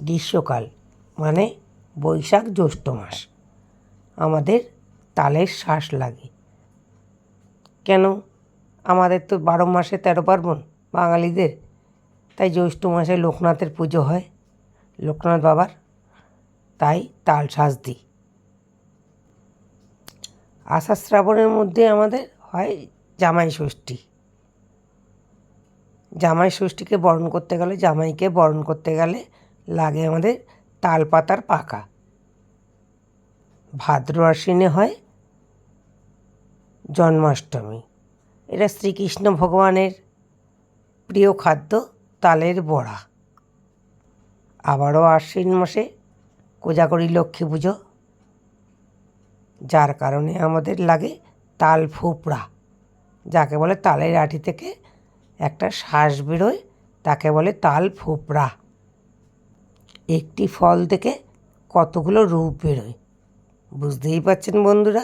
গ্রীষ্মকাল মানে বৈশাখ জ্যৈষ্ঠ মাস আমাদের তালের শ্বাস লাগে। কেন? আমাদের তো 12 মাসে 13 পার্বণ বাঙালিদের, তাই জ্যৈষ্ঠ মাসে লোকনাথের পুজো হয়, লোকনাথ বাবার, তাই তাল শ্বাস দিই। আষাঢ় শ্রাবণের মধ্যে আমাদের হয় জামাই ষষ্ঠী। জামাই ষষ্ঠীকে বরণ করতে গেলে, জামাইকে বরণ করতে গেলে লাগে আমাদের তাল পাতার পাকা। ভাদ্র আশ্বিনে হয় জন্মাষ্টমী। এটা শ্রীকৃষ্ণ ভগবানের প্রিয় খাদ্য তালের বড়া। আবারও আশ্বিন মাসে কোজাগরী লক্ষ্মী পুজো, যার কারণে আমাদের লাগে তাল ফোপড়া, যাকে বলে তালের আঁটি থেকে একটা শ্বাস বেরোয়, তাকে বলে তাল ফোপড়া। একটি ফল থেকে কতগুলো রূপ বেরোয়, বুঝতেই পারছেন বন্ধুরা।